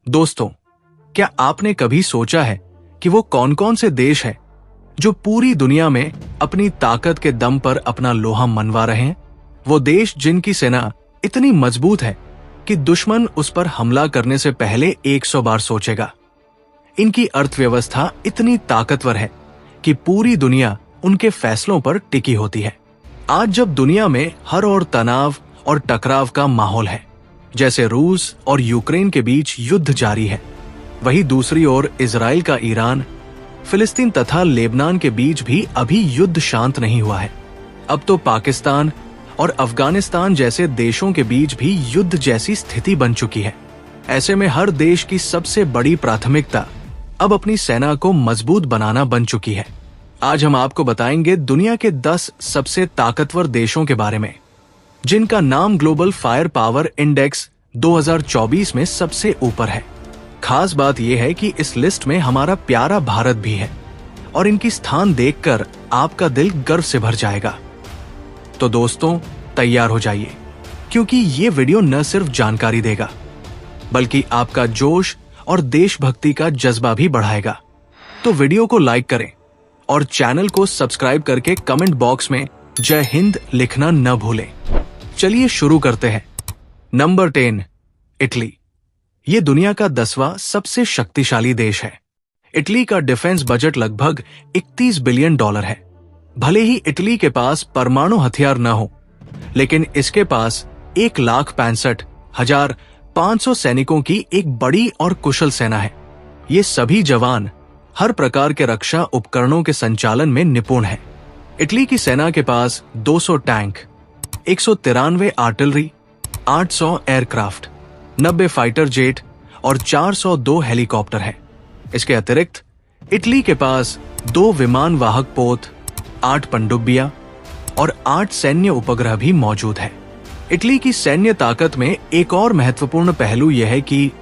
दोस्तों, क्या आपने कभी सोचा है कि वो कौन कौन से देश हैं जो पूरी दुनिया में अपनी ताकत के दम पर अपना लोहा मनवा रहे हैं? वो देश जिनकी सेना इतनी मजबूत है कि दुश्मन उस पर हमला करने से पहले 100 बार सोचेगा। इनकी अर्थव्यवस्था इतनी ताकतवर है कि पूरी दुनिया उनके फैसलों पर टिकी होती है। आज जब दुनिया में हर ओर तनाव और टकराव का माहौल है, जैसे रूस और यूक्रेन के बीच युद्ध जारी है, वहीं दूसरी ओर इजराइल का ईरान, फिलिस्तीन तथा लेबनान के बीच भी अभी युद्ध शांत नहीं हुआ है। अब तो पाकिस्तान और अफगानिस्तान जैसे देशों के बीच भी युद्ध जैसी स्थिति बन चुकी है। ऐसे में हर देश की सबसे बड़ी प्राथमिकता अब अपनी सेना को मजबूत बनाना बन चुकी है। आज हम आपको बताएंगे दुनिया के 10 सबसे ताकतवर देशों के बारे में, जिनका नाम ग्लोबल फायर पावर इंडेक्स 2024 में सबसे ऊपर है। खास बात यह है कि इस लिस्ट में हमारा प्यारा भारत भी है और इनकी स्थान देखकर आपका दिल गर्व से भर जाएगा। तो दोस्तों, तैयार हो जाइए, क्योंकि ये वीडियो न सिर्फ जानकारी देगा बल्कि आपका जोश और देशभक्ति का जज्बा भी बढ़ाएगा। तो वीडियो को लाइक करें और चैनल को सब्सक्राइब करके कमेंट बॉक्स में जय हिंद लिखना न भूलें। चलिए शुरू करते हैं। Number 10, Italy. ये दुनिया का 10वां सबसे शक्तिशाली देश है। इटली का डिफेंस बजट लगभग $31 बिलियन है। भले ही इटली के पास परमाणु हथियार न हो, लेकिन इसके पास 1,65,500 सैनिकों की एक बड़ी और कुशल सेना है। ये सभी जवान हर प्रकार के रक्षा उपकरणों के संचालन में निपुण हैं। इटली की सेना के पास 200 tank, 193 artillery, 800 aircraft, 90 fighter jet और 402 हेलीकॉप्टर है। इसके अतिरिक्त इटली के पास 2 विमान वाहक पोत, 8 पनडुब्बियां और 8 सैन्य उपग्रह भी मौजूद है। इटली की सैन्य ताकत में एक और महत्वपूर्ण पहलू यह है कि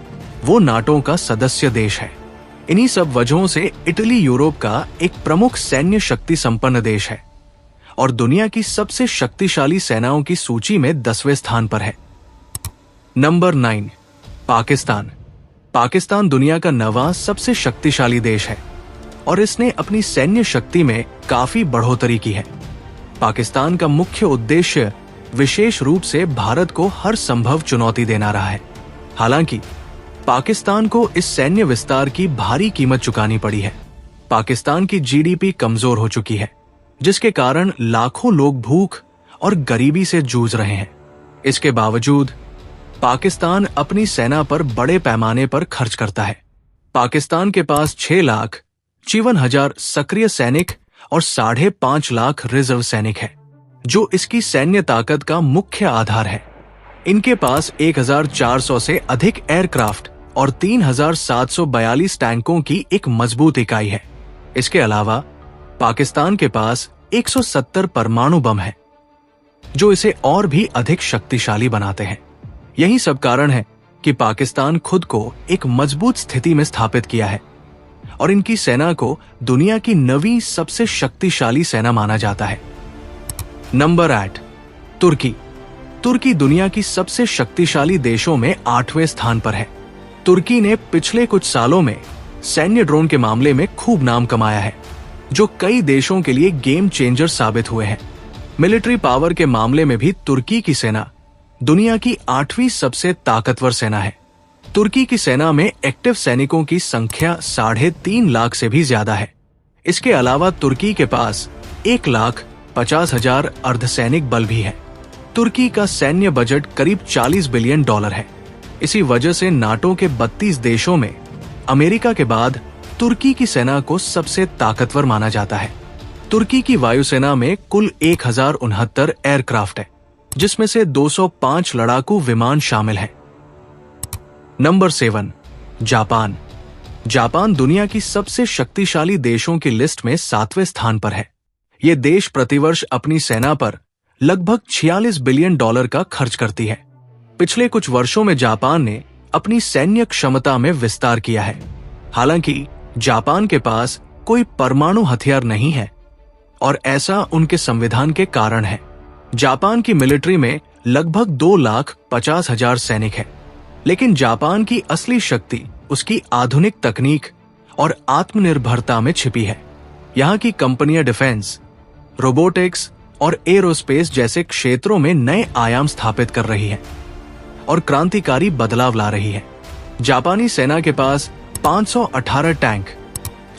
वो नाटो का सदस्य देश है। इन्हीं सब वजहों से इटली यूरोप का एक प्रमुख सैन्य शक्ति संपन्न देश है और दुनिया की सबसे शक्तिशाली सेनाओं की सूची में 10वें स्थान पर है। नंबर 9, पाकिस्तान। पाकिस्तान दुनिया का 9वां सबसे शक्तिशाली देश है और इसने अपनी सैन्य शक्ति में काफी बढ़ोतरी की है। पाकिस्तान का मुख्य उद्देश्य विशेष रूप से भारत को हर संभव चुनौती देना रहा है। हालांकि पाकिस्तान को इस सैन्य विस्तार की भारी कीमत चुकानी पड़ी है। पाकिस्तान की जीडीपी कमजोर हो चुकी है, जिसके कारण लाखों लोग भूख और गरीबी से जूझ रहे हैं। इसके बावजूद पाकिस्तान अपनी सेना पर बड़े पैमाने पर खर्च करता है। पाकिस्तान के पास 6,52,000 सक्रिय सैनिक और 5.5 लाख रिजर्व सैनिक है, जो इसकी सैन्य ताकत का मुख्य आधार है। इनके पास 1,400 से अधिक एयरक्राफ्ट और 3,742 टैंकों की एक मजबूत इकाई है। इसके अलावा पाकिस्तान के पास 170 परमाणु बम है, जो इसे और भी अधिक शक्तिशाली बनाते हैं। यही सब कारण है कि पाकिस्तान खुद को एक मजबूत स्थिति में स्थापित किया है और इनकी सेना को दुनिया की 9वीं सबसे शक्तिशाली सेना माना जाता है। नंबर 8, तुर्की। तुर्की दुनिया की सबसे शक्तिशाली देशों में 8वें स्थान पर है। तुर्की ने पिछले कुछ सालों में सैन्य ड्रोन के मामले में खूब नाम कमाया है, जो कई देशों के लिए गेम चेंजर साबित हुए हैं। मिलिट्री पावर के मामले में भी तुर्की की सेना दुनिया की 8वीं सबसे ताकतवर सेना है। तुर्की की सेना में एक्टिव सैनिकों की संख्या 3.5 लाख से भी ज्यादा है। इसके अलावा तुर्की के पास 1,50,000 अर्धसैनिक बल भी है। तुर्की का सैन्य बजट करीब $40 बिलियन है। इसी वजह से नाटो के 32 देशों में अमेरिका के बाद तुर्की की सेना को सबसे ताकतवर माना जाता है। तुर्की की वायुसेना में कुल 1,069 एयरक्राफ्ट है, जिसमें से 205 लड़ाकू विमान शामिल हैं। Number 7, Japan. जापान दुनिया की सबसे शक्तिशाली देशों की लिस्ट में 7वें स्थान पर है। यह देश प्रतिवर्ष अपनी सेना पर लगभग $46 बिलियन का खर्च करती है। पिछले कुछ वर्षों में जापान ने अपनी सैन्य क्षमता में विस्तार किया है। हालांकि जापान के पास कोई परमाणु हथियार नहीं है और ऐसा उनके संविधान के कारण है। जापान की मिलिट्री में लगभग 2,50,000 सैनिक हैं। लेकिन जापान की असली शक्ति उसकी आधुनिक तकनीक और आत्मनिर्भरता में छिपी है। यहाँ की कंपनियां डिफेंस, रोबोटिक्स और एरोस्पेस जैसे क्षेत्रों में नए आयाम स्थापित कर रही है और क्रांतिकारी बदलाव ला रही है। जापानी सेना के पास 518 टैंक,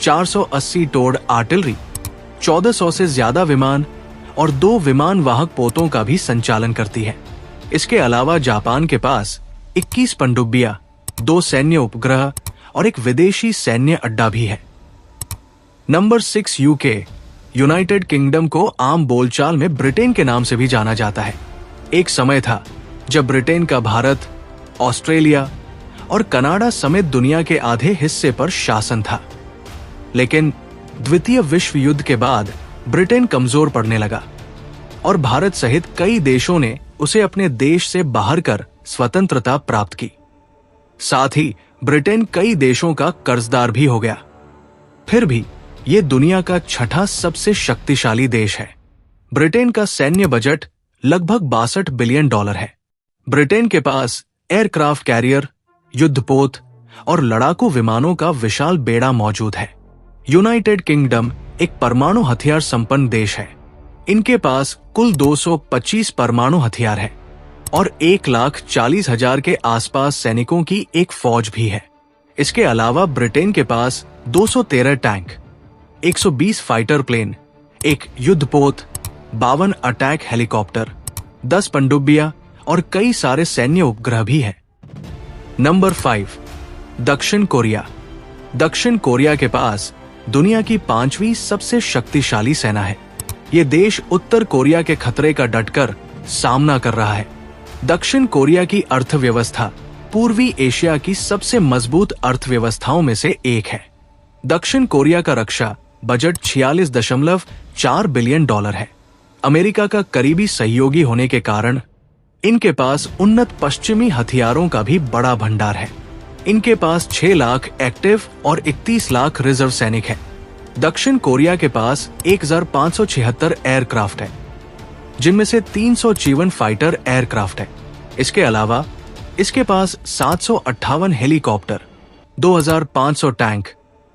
480 टोड आर्टिलरी, 1400 से ज्यादा विमान और 2 विमान वाहक पोतों का भी संचालन करती है। इसके अलावा जापान के पास 21 पनडुब्बियां, 2 सैन्य उपग्रह और एक विदेशी सैन्य अड्डा भी है। नंबर 6 यूके, यूनाइटेड किंगडम को आम बोलचाल में ब्रिटेन के नाम से भी जाना जाता है। एक समय था जब ब्रिटेन का भारत, ऑस्ट्रेलिया और कनाडा समेत दुनिया के आधे हिस्से पर शासन था। लेकिन द्वितीय विश्व युद्ध के बाद ब्रिटेन कमजोर पड़ने लगा और भारत सहित कई देशों ने उसे अपने देश से बाहर कर स्वतंत्रता प्राप्त की। साथ ही ब्रिटेन कई देशों का कर्जदार भी हो गया। फिर भी ये दुनिया का छठा सबसे शक्तिशाली देश है। ब्रिटेन का सैन्य बजट लगभग $62 बिलियन है। ब्रिटेन के पास एयरक्राफ्ट कैरियर, युद्धपोत और लड़ाकू विमानों का विशाल बेड़ा मौजूद है। यूनाइटेड किंगडम एक परमाणु हथियार संपन्न देश है। इनके पास कुल 225 परमाणु हथियार है और 1,40,000 के आसपास सैनिकों की एक फौज भी है। इसके अलावा ब्रिटेन के पास 213 टैंक, 120 फाइटर प्लेन, एक युद्धपोत, 52 अटैक हेलीकॉप्टर, 10 पनडुब्बियां और कई सारे सैन्य उपग्रह भी है। नंबर 5 दक्षिण कोरिया। दक्षिण कोरिया के पास दुनिया की 5वीं सबसे शक्तिशाली सेना है। ये देश उत्तर कोरिया के खतरे का डटकर सामना कर रहा है। दक्षिण कोरिया की अर्थव्यवस्था पूर्वी एशिया की सबसे मजबूत अर्थव्यवस्थाओं में से एक है। दक्षिण कोरिया का रक्षा बजट $46.4 बिलियन है। अमेरिका का करीबी सहयोगी होने के कारण इनके पास उन्नत पश्चिमी हथियारों का भी बड़ा भंडार है। इनके पास 6 लाख एक्टिव और 31 लाख रिजर्व सैनिक हैं। दक्षिण कोरिया के पास 1576 एयरक्राफ्ट है, जिनमें से 354 फाइटर एयरक्राफ्ट है। इसके अलावा इसके पास 758 helicopter, 2500 tank,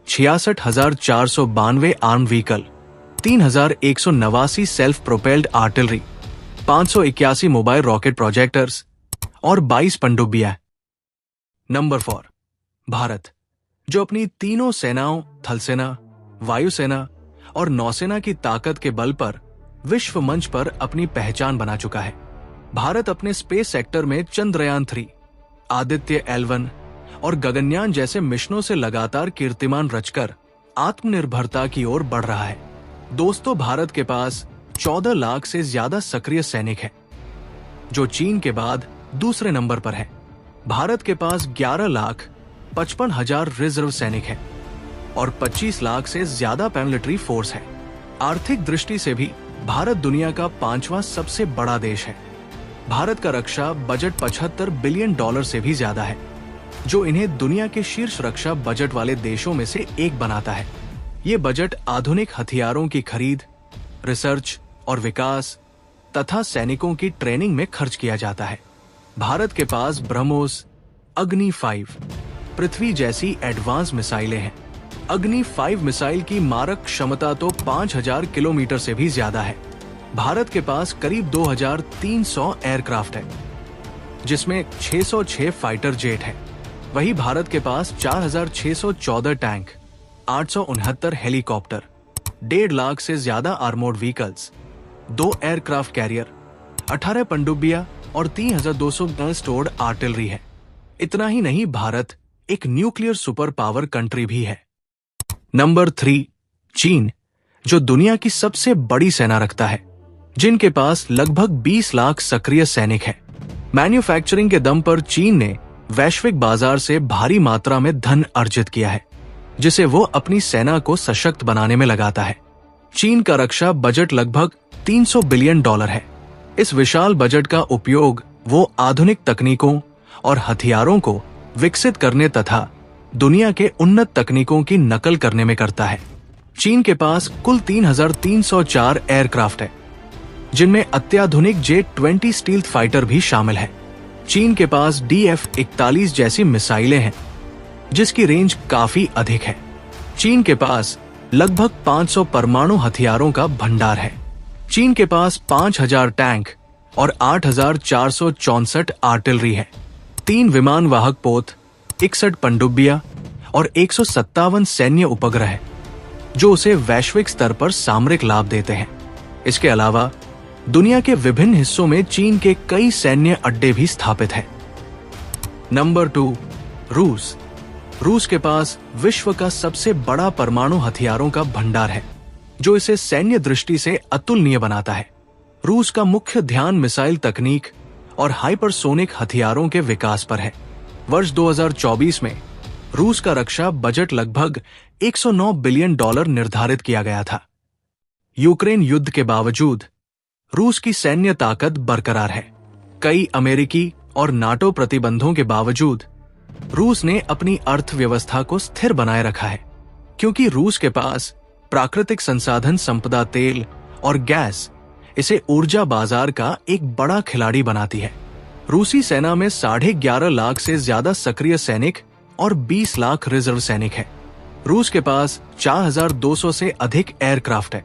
66,492 arm vehicle, 3,189 self propelled artillery, 581 mobile rocket projectors और 22 पनडुब्बियां। नंबर 4 भारत, जो अपनी तीनों सेनाओं थल सेना, वायुसेना और नौसेना की ताकत के बल पर विश्व मंच पर अपनी पहचान बना चुका है। भारत अपने स्पेस सेक्टर में चंद्रयान 3, आदित्य L1 और गगनयान जैसे मिशनों से लगातार कीर्तिमान रचकर आत्मनिर्भरता की ओर बढ़ रहा है। दोस्तों, भारत के पास 14 लाख से ज्यादा सक्रिय सैनिक हैं, जो चीन के बाद दूसरे नंबर पर है। भारत के पास 11,55,000 रिजर्व सैनिक हैं और 25 लाख से ज्यादा पैरामिलिट्री फोर्स है। आर्थिक दृष्टि से भी भारत दुनिया का 5वां सबसे बड़ा देश है। भारत का रक्षा बजट $75 बिलियन से भी ज्यादा है, जो इन्हें दुनिया के शीर्ष रक्षा बजट वाले देशों में से एक बनाता है। ये बजट आधुनिक हथियारों की खरीद, रिसर्च और विकास तथा सैनिकों की ट्रेनिंग में खर्च किया जाता है। भारत के पास ब्रह्मोस, अग्नि 5, पृथ्वी जैसी एडवांस मिसाइलें हैं। अग्नि 5 मिसाइल की मारक क्षमता तो 5000 किलोमीटर से भी ज्यादा है। भारत के पास करीब 2300 एयरक्राफ्ट है, जिसमें 606 फाइटर जेट है। वहीं भारत के पास 4614 टैंक, 869 हेलीकॉप्टर, 1.5 लाख से ज्यादा आर्मोर्ड व्हीकल्स, 2 एयरक्राफ्ट कैरियर, 18 पनडुब्बियां और 3210 स्टोर्ड आर्टिलरी है। इतना ही नहीं, भारत एक न्यूक्लियर सुपर पावर कंट्री भी है। नंबर 3 चीन, जो दुनिया की सबसे बड़ी सेना रखता है, जिनके पास लगभग 20 लाख सक्रिय सैनिक हैं। मैन्युफैक्चरिंग के दम पर चीन ने वैश्विक बाजार से भारी मात्रा में धन अर्जित किया है, जिसे वो अपनी सेना को सशक्त बनाने में लगाता है। चीन का रक्षा बजट लगभग $300 बिलियन है। इस विशाल बजट का उपयोग वो आधुनिक तकनीकों और हथियारों को विकसित करने तथा दुनिया के उन्नत तकनीकों की नकल करने में करता है। चीन के पास कुल 3,304 एयरक्राफ्ट है, जिनमें अत्याधुनिक J-20 स्टील्थ फाइटर भी शामिल है। चीन के पास DF-41 जैसी मिसाइलें हैं, जिसकी रेंज काफी अधिक है। चीन के पास लगभग 500 परमाणु हथियारों का भंडार है। चीन के पास 5000 टैंक और 8464 आर्टिलरी है, 3 विमान वाहक पोत, 61 पनडुब्बियां और 157 सैन्य उपग्रह है, जो उसे वैश्विक स्तर पर सामरिक लाभ देते हैं। इसके अलावा दुनिया के विभिन्न हिस्सों में चीन के कई सैन्य अड्डे भी स्थापित हैं। नंबर 2, रूस। रूस के पास विश्व का सबसे बड़ा परमाणु हथियारों का भंडार है, जो इसे सैन्य दृष्टि से अतुलनीय बनाता है। रूस का मुख्य ध्यान मिसाइल तकनीक और हाइपरसोनिक हथियारों के विकास पर है। वर्ष 2024 में रूस का रक्षा बजट लगभग $109 बिलियन निर्धारित किया गया था। यूक्रेन युद्ध के बावजूद रूस की सैन्य ताकत बरकरार है। कई अमेरिकी और नाटो प्रतिबंधों के बावजूद रूस ने अपनी अर्थव्यवस्था को स्थिर बनाए रखा है, क्योंकि रूस के पास प्राकृतिक संसाधन संपदा तेल और गैस इसे ऊर्जा बाजार का एक बड़ा खिलाड़ी बनाती है। रूसी सेना में 11.5 लाख से ज्यादा सक्रिय सैनिक और 20 लाख रिजर्व सैनिक है। रूस के पास 4200 से अधिक एयरक्राफ्ट है,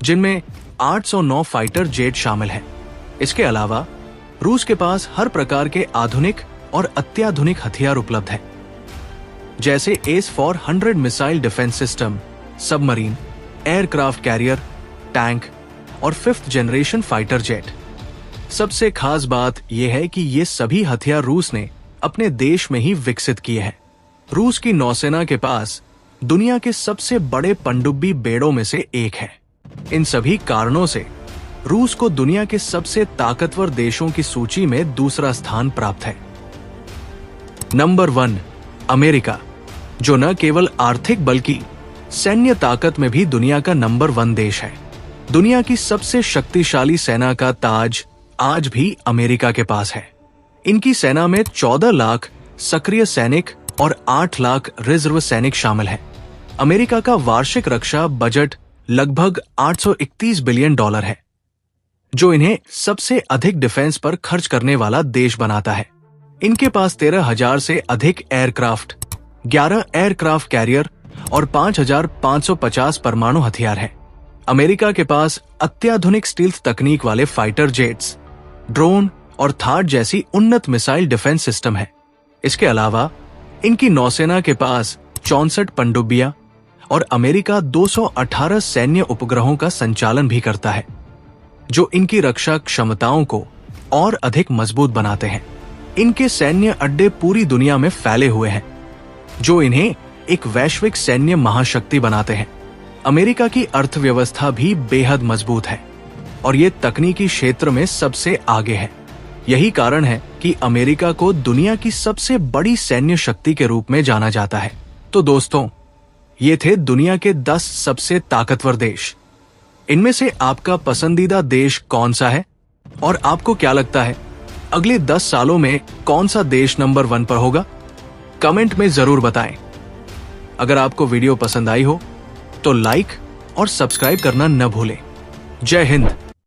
जिनमें 809 फाइटर जेट शामिल हैं। इसके अलावा रूस के पास हर प्रकार के आधुनिक और अत्याधुनिक हथियार उपलब्ध हैं, जैसे AS-400 missile defence system, submarine, aircraft carrier, tank और 5th जनरेशन फाइटर जेट। सबसे खास बात यह है कि ये सभी हथियार रूस ने अपने देश में ही विकसित किए हैं। रूस की नौसेना के पास दुनिया के सबसे बड़े पनडुब्बी बेड़ों में से एक है। इन सभी कारणों से रूस को दुनिया के सबसे ताकतवर देशों की सूची में दूसरा स्थान प्राप्त है। नंबर 1, अमेरिका, जो न केवल आर्थिक बल्कि सैन्य ताकत में भी दुनिया का नंबर 1 देश है। दुनिया की सबसे शक्तिशाली सेना का ताज आज भी अमेरिका के पास है। इनकी सेना में 14 लाख सक्रिय सैनिक और 8 लाख रिजर्व सैनिक शामिल हैं। अमेरिका का वार्षिक रक्षा बजट लगभग $831 बिलियन है, जो इन्हें सबसे अधिक डिफेंस पर खर्च करने वाला देश बनाता है। इनके पास 13,000 से अधिक एयरक्राफ्ट, 11 एयरक्राफ्ट कैरियर और 5,550 परमाणु हथियार हैं। अमेरिका के पास अत्याधुनिक स्टील्थ तकनीक वाले फाइटर जेट्स, ड्रोन और थार्ड जैसी उन्नत मिसाइल डिफेंस सिस्टम है। इसके अलावा इनकी नौसेना के पास 64 पनडुब्बियां और अमेरिका 218 सैन्य उपग्रहों का संचालन भी करता है, जो इनकी रक्षा क्षमताओं को और अधिक मजबूत बनाते हैं। इनके सैन्य अड्डे पूरी दुनिया में फैले हुए हैं, जो इन्हें एक वैश्विक सैन्य महाशक्ति बनाते हैं। अमेरिका की अर्थव्यवस्था भी बेहद मजबूत है और ये तकनीकी क्षेत्र में सबसे आगे है। यही कारण है कि अमेरिका को दुनिया की सबसे बड़ी सैन्य शक्ति के रूप में जाना जाता है। तो दोस्तों, ये थे दुनिया के 10 सबसे ताकतवर देश। इनमें से आपका पसंदीदा देश कौन सा है और आपको क्या लगता है अगले 10 सालों में कौन सा देश नंबर 1 पर होगा? कमेंट में जरूर बताएं। अगर आपको वीडियो पसंद आई हो तो लाइक और सब्सक्राइब करना न भूलें। जय हिंद।